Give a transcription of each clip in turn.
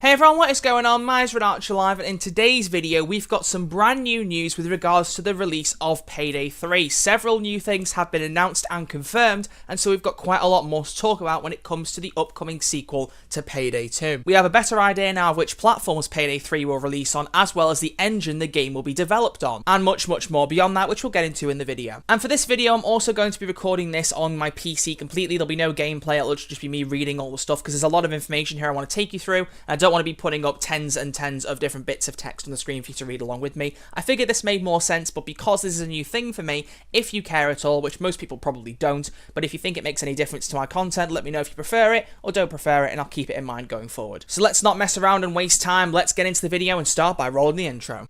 Hey everyone, what is going on? Mine's Archer Live, and in today's video we've got some brand new news with regards to the release of Payday 3. Several new things have been announced and confirmed, and so we've got quite a lot more to talk about when it comes to the upcoming sequel to Payday 2. We have a better idea now of which platforms Payday 3 will release on, as well as the engine the game will be developed on, and much more beyond that, which we'll get into in the video. And for this video, I'm also going to be recording this on my PC completely. There'll be no gameplay, it'll just be me reading all the stuff, because there's a lot of information here I want to take you through, and I don't want to be putting up tens and tens of different bits of text on the screen for you to read along with me. I figured this made more sense, but because this is a new thing for me, if you care at all, which most people probably don't, but if you think it makes any difference to my content, let me know if you prefer it or don't prefer it, and I'll keep it in mind going forward. So let's not mess around and waste time, let's get into the video and start by rolling the intro.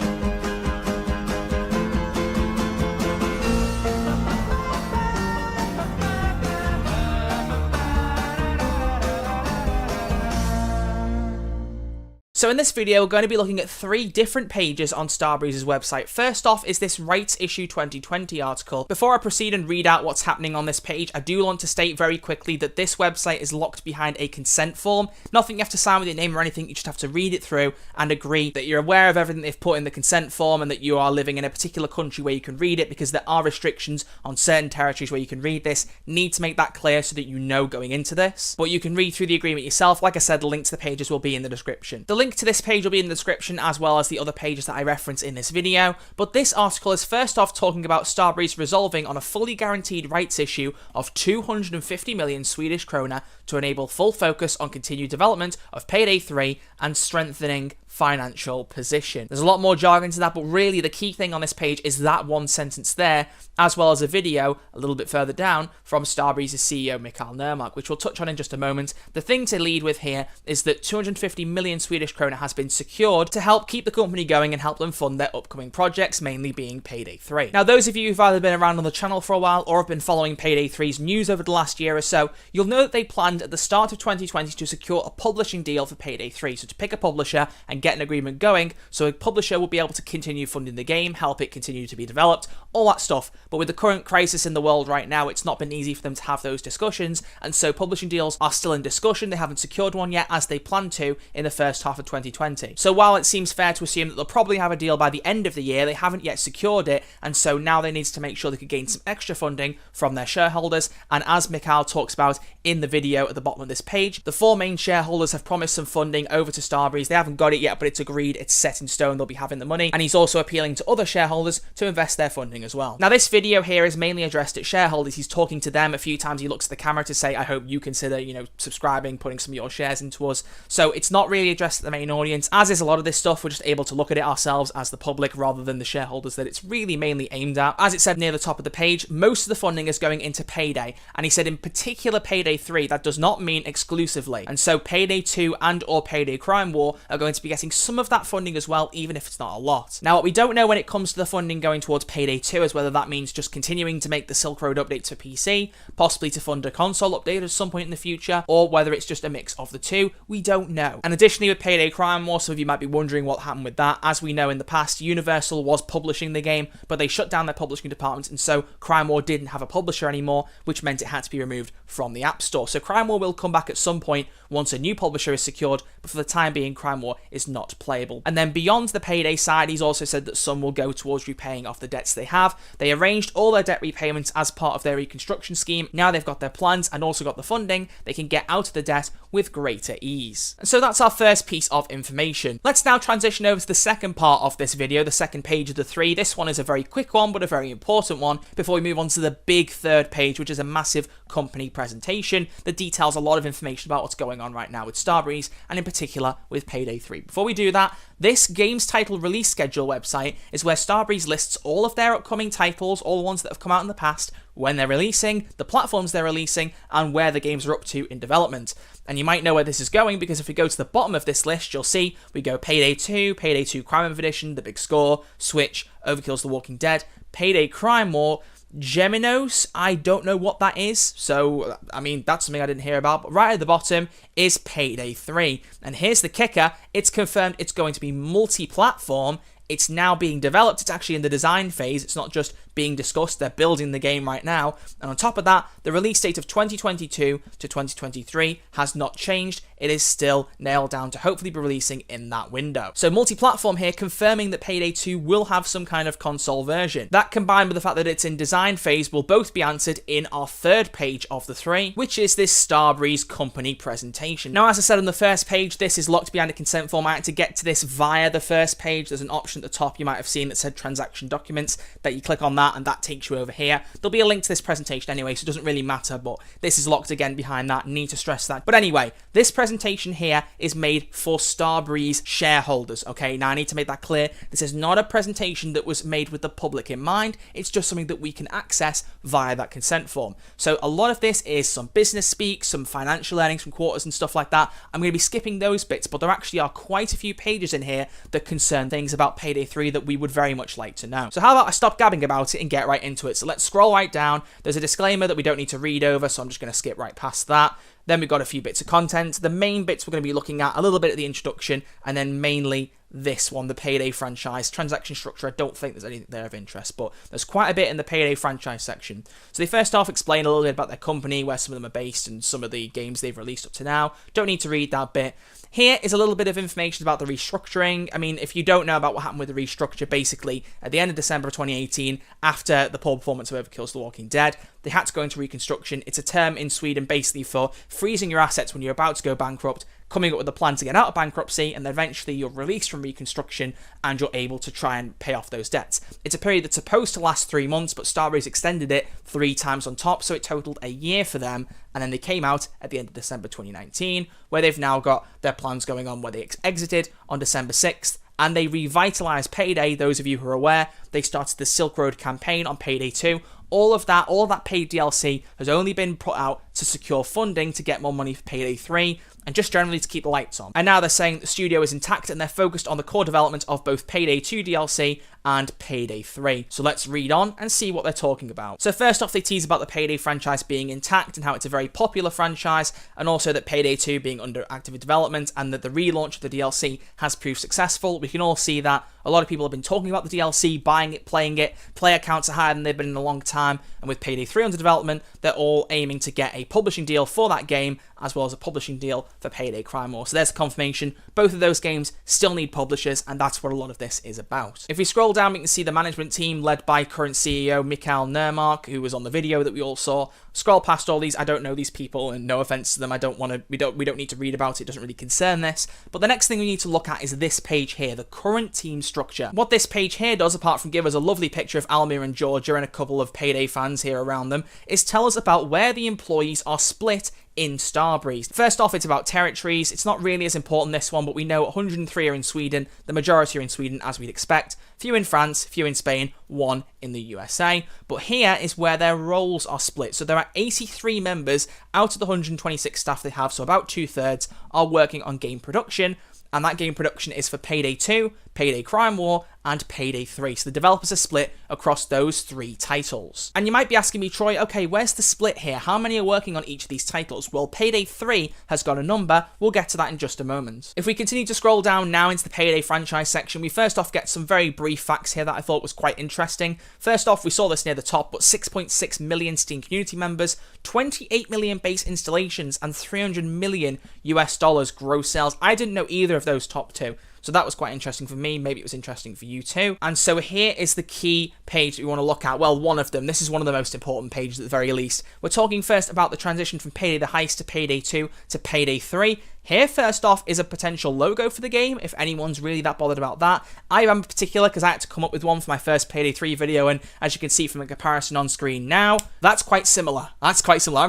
So in this video, we're going to be looking at 3 different pages on Starbreeze's website. First off is this Rights Issue 2020 article. Before I proceed and read out what's happening on this page, I do want to state very quickly that this website is locked behind a consent form. Nothing you have to sign with your name or anything, you just have to read it through and agree that you're aware of everything they've put in the consent form and that you are living in a particular country where you can read it, because there are restrictions on certain territories where you can read this. Need to make that clear so that you know going into this. But you can read through the agreement yourself. Like I said, the link to the pages will be in the description. The link to this page will be in the description, as well as the other pages that I reference in this video, but this article is first off talking about Starbreeze resolving on a fully guaranteed rights issue of 250 million Swedish krona to enable full focus on continued development of Payday 3 and strengthening financial position. There's a lot more jargon to that, but really the key thing on this page is that one sentence there, as well as a video a little bit further down from Starbreeze's CEO Mikael Nermark, which we'll touch on in just a moment. The thing to lead with here is that 250 million Swedish krona has been secured to help keep the company going and help them fund their upcoming projects, mainly being Payday 3. Now, those of you who've either been around on the channel for a while or have been following Payday 3's news over the last year or so, you'll know that they planned at the start of 2020 to secure a publishing deal for Payday 3, so to pick a publisher and get an agreement going, so a publisher will be able to continue funding the game, help it continue to be developed, all that stuff. But with the current crisis in the world right now, it's not been easy for them to have those discussions, and so publishing deals are still in discussion. They haven't secured one yet, as they plan to in the first half of 2020. So while it seems fair to assume that they'll probably have a deal by the end of the year, they haven't yet secured it, and so now they need to make sure they could gain some extra funding from their shareholders. And as Mikael talks about in the video at the bottom of this page, the 4 main shareholders have promised some funding over to Starbreeze. They haven't got it yet, but it's agreed, it's set in stone, they'll be having the money, and he's also appealing to other shareholders to invest their funding as well. Now, this video here is mainly addressed at shareholders. He's talking to them. A few times he looks at the camera to say, I hope you consider, subscribing, putting some of your shares into us. So it's not really addressed at the main audience. As is a lot of this stuff, we're just able to look at it ourselves as the public rather than the shareholders that it's really mainly aimed at. As it said near the top of the page, most of the funding is going into Payday, and he said in particular Payday 3, that does not mean exclusively. And so Payday 2 and or Payday Crime War are going to be getting some of that funding as well, even if it's not a lot. Now, what we don't know when it comes to the funding going towards Payday 2 is whether that means just continuing to make the Silk Road updates for PC, possibly to fund a console update at some point in the future, or whether it's just a mix of the two. We don't know. And additionally, with Payday Crime War, some of you might be wondering what happened with that. As we know, in the past, Universal was publishing the game, but they shut down their publishing department, and so Crime War didn't have a publisher anymore, which meant it had to be removed from the App Store. So Crime War will come back at some point once a new publisher is secured, but for the time being, Crime War is not playable. And then beyond the Payday side, he's also said that some will go towards repaying off the debts they have. They arranged all their debt repayments as part of their reconstruction scheme. Now they've got their plans and also got the funding, they can get out of the debt with greater ease. And so that's our first piece of information. Let's now transition over to the second part of this video, the second page of the 3. This one is a very quick one, but a very important one, before we move on to the big third page, which is a massive company presentation that details a lot of information about what's going on right now with Starbreeze, and in particular with Payday 3. Before we do that, this game's title release schedule website is where Starbreeze lists all of their upcoming titles, all the ones that have come out in the past, when they're releasing, the platforms they're releasing, and where the games are up to in development. And you might know where this is going, because if we go to the bottom of this list, you'll see we go Payday 2, Payday 2 Crime Edition, The Big Score, Switch, Overkill's The Walking Dead, Payday Crime War, Geminos, I don't know what that is, so, I mean, that's something I didn't hear about, but right at the bottom is Payday 3. And here's the kicker, it's confirmed it's going to be multi-platform. It's now being developed, it's actually in the design phase, it's not just being discussed. They're building the game right now. And on top of that, the release date of 2022 to 2023 has not changed. It is still nailed down to hopefully be releasing in that window. So multi-platform here, confirming that Payday 2 will have some kind of console version. That combined with the fact that it's in design phase will both be answered in our third page of the three, which is this Starbreeze company presentation. Now, as I said on the first page, this is locked behind a consent form. I had to get to this via the first page. There's an option at the top you might have seen that said transaction documents, that you click on that and that takes you over here. There'll be a link to this presentation anyway, so it doesn't really matter, but this is locked again behind that. Need to stress that. But anyway, this presentation here is made for Starbreeze shareholders, okay? Now, I need to make that clear. This is not a presentation that was made with the public in mind. It's just something that we can access via that consent form. So a lot of this is some business speak, some financial earnings from quarters and stuff like that. I'm going to be skipping those bits, but there actually are quite a few pages in here that concern things about Payday 3 that we would very much like to know. So how about I stop gabbing about it and get right into it? So let's scroll right down. There's a disclaimer that we don't need to read over, so I'm just going to skip right past that. Then we've got a few bits of content. The main bits we're going to be looking at, a little bit at the introduction, and then mainly this one, the Payday franchise. Transaction structure, I don't think there's anything there of interest, but there's quite a bit in the Payday franchise section. So they first off explain a little bit about their company, where some of them are based, and some of the games they've released up to now. Don't need to read that bit. Here is a little bit of information about the restructuring. I mean, if you don't know about what happened with the restructure, basically, at the end of December of 2018, after the poor performance of Overkill's The Walking Dead, they had to go into reconstruction. It's a term in Sweden basically for freezing your assets when you're about to go bankrupt, coming up with a plan to get out of bankruptcy, and then eventually you're released from reconstruction and you're able to try and pay off those debts. It's a period that's supposed to last 3 months, but Starbreeze extended it 3 times on top, so it totaled a year for them, and then they came out at the end of December 2019, where they've now got their plans going on, where they exited on December 6th, and they revitalized Payday. Those of you who are aware, they started the Silk Road campaign on Payday 2. All of that paid DLC has only been put out to secure funding to get more money for Payday 3, and just generally to keep the lights on. And now they're saying the studio is intact and they're focused on the core development of both Payday 2 DLC and Payday 3. So let's read on and see what they're talking about. So first off, they tease about the Payday franchise being intact and how it's a very popular franchise, and also that Payday 2 being under active development and that the relaunch of the DLC has proved successful. We can all see that. A lot of people have been talking about the DLC, buying it, playing it. Player counts are higher than they've been in a long time, and with Payday 3 under development, they're all aiming to get a publishing deal for that game, as well as a publishing deal for Payday Crime War. So there's a confirmation. Both of those games still need publishers, and that's what a lot of this is about. If we scroll down, we can see the management team led by current CEO Mikael Nermark, who was on the video that we all saw. Scroll past all these. I don't know these people, and no offense to them. We don't need to read about it. It doesn't really concern this. But the next thing we need to look at is this page here, the current team structure. What this page here does, apart from give us a lovely picture of Almir and Georgia and a couple of Payday fans here around them, is tell us about where the employees are split in Starbreeze. First off, it's about territories. It's not really as important, this one, but we know 103 are in Sweden. The majority are in Sweden, as we'd expect. Few in France, few in Spain, 1 in the USA. But here is where their roles are split. So there are 83 members out of the 126 staff they have, so about 2/3 are working on game production. And that game production is for Payday 2, Payday Crime War, and Payday 3. So the developers are split across those 3 titles. And you might be asking me, Troy, okay, where's the split here? How many are working on each of these titles? Well, Payday 3 has got a number. We'll get to that in just a moment. If we continue to scroll down now into the Payday franchise section, we first off get some very brief facts here that I thought was quite interesting. First off, we saw this near the top, but 6.6 million Steam community members, 28 million base installations, and $300 million US gross sales. I didn't know either of those top 2. So that was quite interesting for me. Maybe it was interesting for you too. And so here is the key page that we want to look at. Well, one of them. This is one of the most important pages at the very least. We're talking first about the transition from Payday the Heist to Payday 2 to Payday 3. Here, first off, is a potential logo for the game, if anyone's really that bothered about that. I am in particular, because I had to come up with one for my first Payday 3 video, and as you can see from the comparison on screen now, that's quite similar. I'm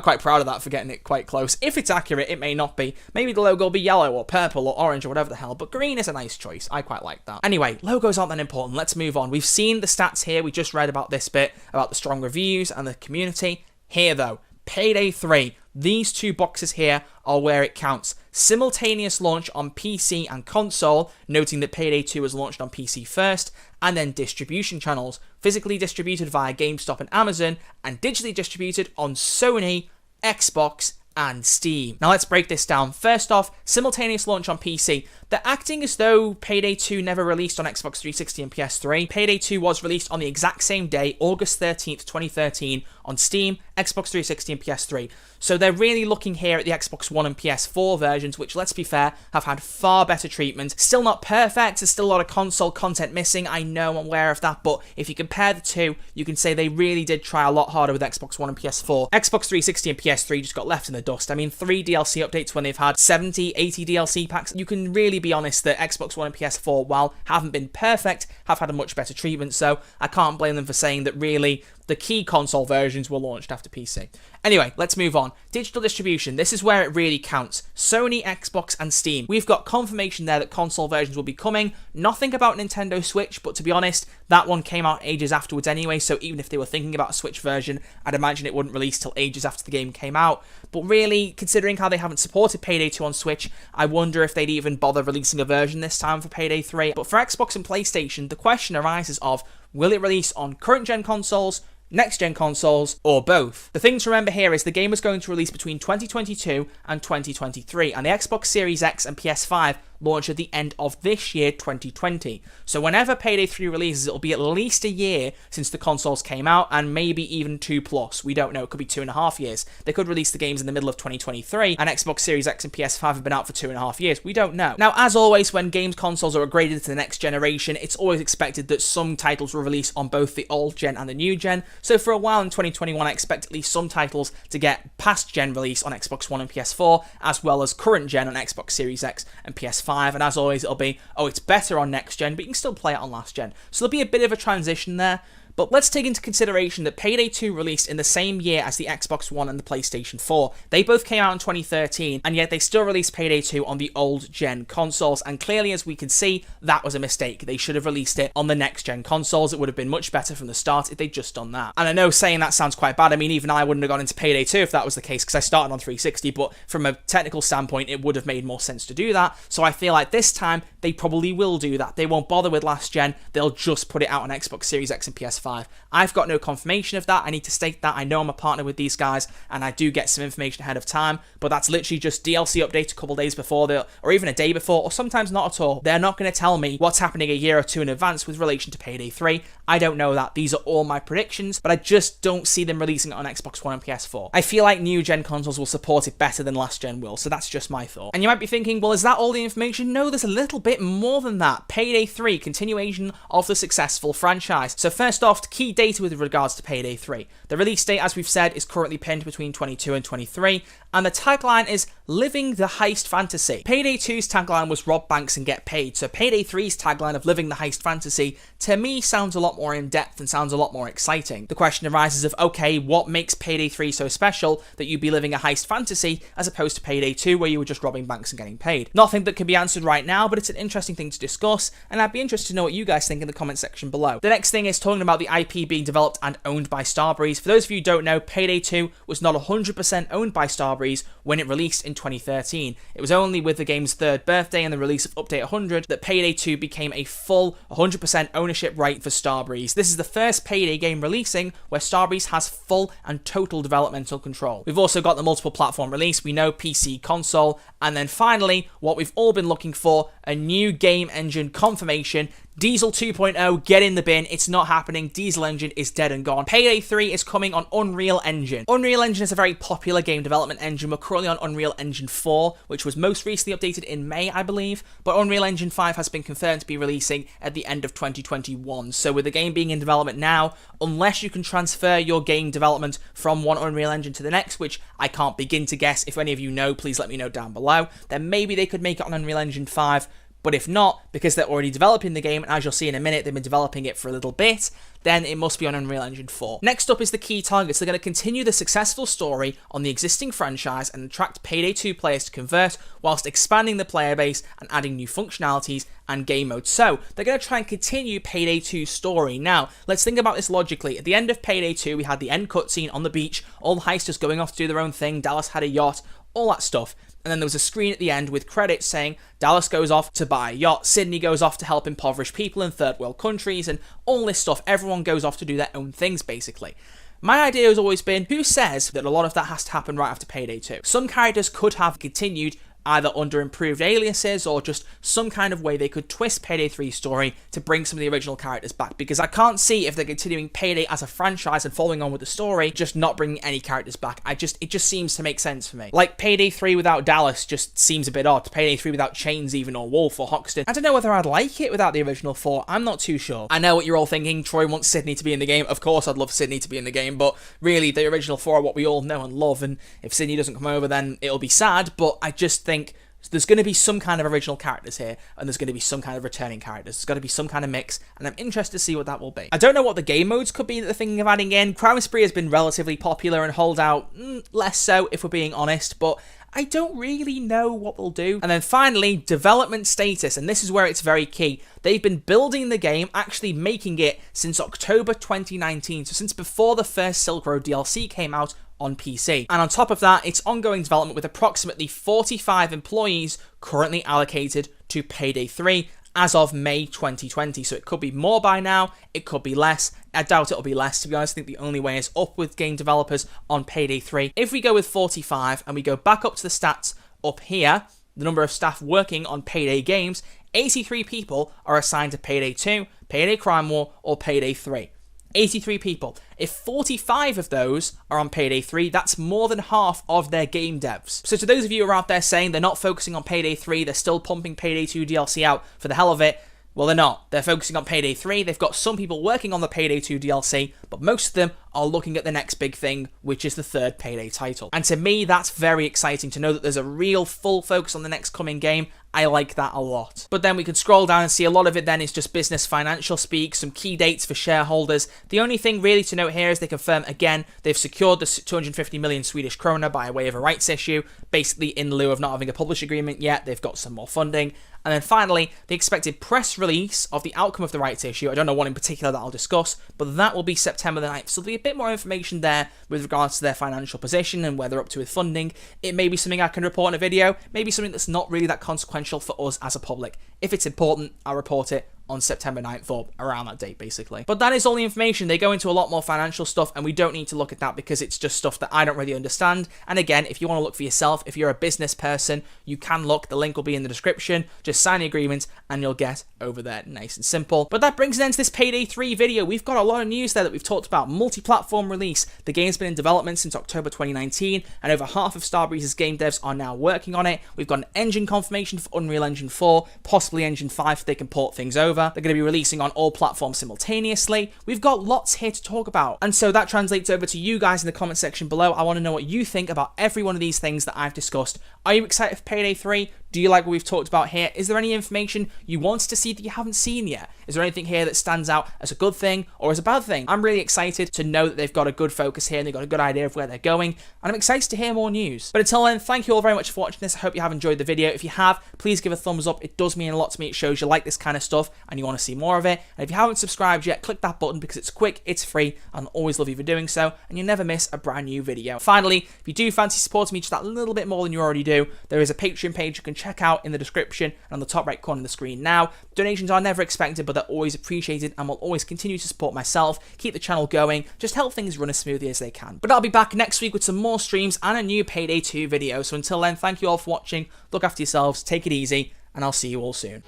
quite proud of that for getting it quite close. If it's accurate, it may not be. Maybe the logo will be yellow or purple or orange or whatever the hell, but green is a nice choice. I quite like that. Anyway, logos aren't that important. Let's move on. We've seen the stats here. We just read about this bit, about the strong reviews and the community. Here, though, Payday 3. These 2 boxes here are where it counts. Simultaneous launch on PC and console, noting that Payday 2 was launched on PC first, and then distribution channels, physically distributed via GameStop and Amazon, and digitally distributed on Sony, Xbox, and Steam. Now let's break this down. First off, simultaneous launch on PC. They're acting as though Payday 2 never released on Xbox 360 and PS3. Payday 2 was released on the exact same day, August 13th, 2013, on Steam, Xbox 360 and PS3. So they're really looking here at the Xbox One and PS4 versions, which, let's be fair, have had far better treatment. Still not perfect, there's still a lot of console content missing, I know, I'm aware of that, but if you compare the two, you can say they really did try a lot harder with Xbox One and PS4. Xbox 360 and PS3 just got left in the dust. I mean, 3 DLC updates when they've had 70, 80 DLC packs. You can really be honest that Xbox One and PS4, while haven't been perfect, have had a much better treatment, so I can't blame them for saying that really the key console versions were launched after PC. Anyway, let's move on. Digital distribution, this is where it really counts. Sony, Xbox, and Steam. We've got confirmation there that console versions will be coming. Nothing about Nintendo Switch, but to be honest, that one came out ages afterwards anyway, so even if they were thinking about a Switch version, I'd imagine it wouldn't release till ages after the game came out. But really, considering how they haven't supported Payday 2 on Switch, I wonder if they'd even bother releasing a version this time for Payday 3. But for Xbox and PlayStation, the question arises of, will it release on current-gen consoles, next-gen consoles, or both? The thing to remember here is the game was going to release between 2022 and 2023, and the Xbox Series X and PS5 launch at the end of this year, 2020. So whenever Payday 3 releases, it'll be at least a year since the consoles came out, and maybe even 2+. We don't know, it could be 2.5 years. They could release the games in the middle of 2023, and Xbox Series X and PS5 have been out for 2.5 years. We don't know. Now, as always, when games consoles are upgraded to the next generation, it's always expected that some titles will release on both the old gen and the new gen. So for a while in 2021, I expect at least some titles to get past gen release on Xbox One and PS4, as well as current gen on Xbox Series X and PS5. And as always, it'll be, oh, it's better on next gen, but you can still play it on last gen. So there'll be a bit of a transition there. But let's take into consideration that Payday 2 released in the same year as the Xbox One and the PlayStation 4. They both came out in 2013, and yet they still released Payday 2 on the old-gen consoles, and clearly, as we can see, that was a mistake. They should have released it on the next-gen consoles. It would have been much better from the start if they'd just done that. And I know saying that sounds quite bad. I mean, even I wouldn't have gone into Payday 2 if that was the case, because I started on 360, but from a technical standpoint, it would have made more sense to do that. So I feel like this time, they probably will do that. They won't bother with last-gen. They'll just put it out on Xbox Series X and PS5. I've got no confirmation of that. I need to state that. I know I'm a partner with these guys, and I do get some information ahead of time, but that's literally just DLC update a couple days before, or even a day before, or sometimes not at all. They're not going to tell me what's happening a year or two in advance with relation to Payday 3. I don't know that. These are all my predictions, but I just don't see them releasing it on Xbox One and PS4. I feel like new-gen consoles will support it better than last-gen will, so that's just my thought. And you might be thinking, well, is that all the information? No, there's a little bit more than that. Payday 3, continuation of the successful franchise. So first off, key data with regards to Payday 3. The release date, as we've said, is currently pinned between 22 and 23, and the tagline is Living the Heist Fantasy. Payday 2's tagline was Rob Banks and Get Paid, so Payday 3's tagline of Living the Heist Fantasy, to me, sounds a lot more in-depth and sounds a lot more exciting. The question arises of, okay, what makes Payday 3 so special that you'd be living a heist fantasy as opposed to Payday 2 where you were just robbing banks and getting paid? Nothing that can be answered right now, but it's an interesting thing to discuss, and I'd be interested to know what you guys think in the comment section below. The next thing is talking about the IP being developed and owned by Starbreeze. For those of you who don't know, Payday 2 was not 100% owned by Starbreeze when it released in 2013. It was only with the game's third birthday and the release of Update 100 that Payday 2 became a full 100% ownership right for Starbreeze. This is the first Payday game releasing where Starbreeze has full and total developmental control. We've also got the multiple platform release, we know PC, console, and then finally, what we've all been looking for, a new game engine confirmation. Diesel 2.0, get in the bin. It's not happening. Diesel Engine is dead and gone. Payday 3 is coming on Unreal Engine. Unreal Engine is a very popular game development engine. We're currently on Unreal Engine 4, which was most recently updated in May, I believe. But Unreal Engine 5 has been confirmed to be releasing at the end of 2021. So with the game being in development now, unless you can transfer your game development from one Unreal Engine to the next, which I can't begin to guess. If any of you know, please let me know down below. Then maybe they could make it on Unreal Engine 5. But if not, because they're already developing the game, and as you'll see in a minute, they've been developing it for a little bit, then it must be on Unreal Engine 4. Next up is the key targets. They're going to continue the successful story on the existing franchise and attract Payday 2 players to convert, whilst expanding the player base and adding new functionalities and game modes. So, they're going to try and continue Payday 2's story. Now, let's think about this logically. At the end of Payday 2, we had the end cutscene on the beach, all the heisters going off to do their own thing, Dallas had a yacht, all that stuff. And then there was a screen at the end with credits saying Dallas goes off to buy a yacht, Sydney goes off to help impoverished people in third world countries, and all this stuff. Everyone goes off to do their own things, basically. My idea has always been, who says that a lot of that has to happen right after Payday 2? Some characters could have continued either under improved aliases or just some kind of way they could twist Payday 3's story to bring some of the original characters back, because I can't see, if they're continuing Payday as a franchise and following on with the story, just not bringing any characters back. It just seems to make sense for me. Like, Payday 3 without Dallas just seems a bit odd. Payday 3 without Chains even, or Wolf, or Hoxton. I don't know whether I'd like it without the original 4. I'm not too sure. I know what you're all thinking. Troy wants Sydney to be in the game. Of course I'd love Sydney to be in the game, but really the original 4 are what we all know and love, and if Sydney doesn't come over, then it'll be sad. But I just think there's going to be some kind of original characters here, and there's going to be some kind of returning characters. There's got to be some kind of mix, and I'm interested to see what that will be. I don't know what the game modes could be that they're thinking of adding in. Crime Spree has been relatively popular, and Holdout less so, if we're being honest, but I don't really know what they'll do. And then finally, development status, and this is where it's very key. They've been building the game, actually making it, since October 2019, so since before the first Silk Road DLC came out on PC. And on top of that, it's ongoing development with approximately 45 employees currently allocated to Payday 3 as of May 2020. So it could be more by now, it could be less. I doubt it'll be less, to be honest. I think the only way is up with game developers on Payday 3. If we go with 45 and we go back up to the stats up here, the number of staff working on Payday games, 83 people are assigned to Payday 2, Payday Crime War, or Payday 3. 83 people. If 45 of those are on Payday 3, that's more than half of their game devs. So to those of you who are out there saying they're not focusing on Payday 3, they're still pumping Payday 2 DLC out for the hell of it, well, they're not. They're focusing on Payday 3. They've got some people working on the Payday 2 DLC, but most of them are looking at the next big thing, which is the third Payday title. And to me, that's very exciting to know that there's a real full focus on the next coming game. I like that a lot. But then we could scroll down and see a lot of it then is just business financial speak, some key dates for shareholders. The only thing really to note here is they confirm again they've secured the 250 million Swedish krona by way of a rights issue, basically in lieu of not having a publish agreement yet. They've got some more funding. And then finally, the expected press release of the outcome of the rights issue. I don't know what in particular that I'll discuss, but that will be September the 9th. So there'll be a bit more information there with regards to their financial position and where they're up to with funding. It may be something I can report in a video, maybe something that's not really that consequential for us as a public. If it's important, I'll report it on September 9th or around that date, basically. But that is all the information. They go into a lot more financial stuff, and we don't need to look at that because it's just stuff that I don't really understand. And again, if you want to look for yourself, if you're a business person, you can look. The link will be in the description. Just sign the agreement and you'll get over there nice and simple. But that brings an end to this Payday 3 video. We've got a lot of news there that we've talked about. Multi-platform release. The game's been in development since October 2019, and over half of Starbreeze's game devs are now working on it. We've got an engine confirmation for Unreal Engine 4, possibly Engine 5 if they can port things over. They're going to be releasing on all platforms simultaneously. We've got lots here to talk about. And so that translates over to you guys in the comment section below. I want to know what you think about every one of these things that I've discussed. Are you excited for Payday 3? Do you like what we've talked about here? Is there any information you want to see that you haven't seen yet? Is there anything here that stands out as a good thing or as a bad thing? I'm really excited to know that they've got a good focus here and they've got a good idea of where they're going, and I'm excited to hear more news. But until then, thank you all very much for watching this. I hope you have enjoyed the video. If you have, please give a thumbs up. It does mean a lot to me. It shows you like this kind of stuff and you want to see more of it. And if you haven't subscribed yet, click that button because it's quick, it's free, and I'll always love you for doing so, and you'll never miss a brand new video. Finally, if you do fancy supporting me just that little bit more than you already do, there is a Patreon page you can check out in the description and on the top right corner of the screen now. Donations are never expected, but they're always appreciated, and will always continue to support myself, keep the channel going, just help things run as smoothly as they can. But I'll be back next week with some more streams and a new Payday 2 video. So until then, thank you all for watching, look after yourselves, take it easy, and I'll see you all soon.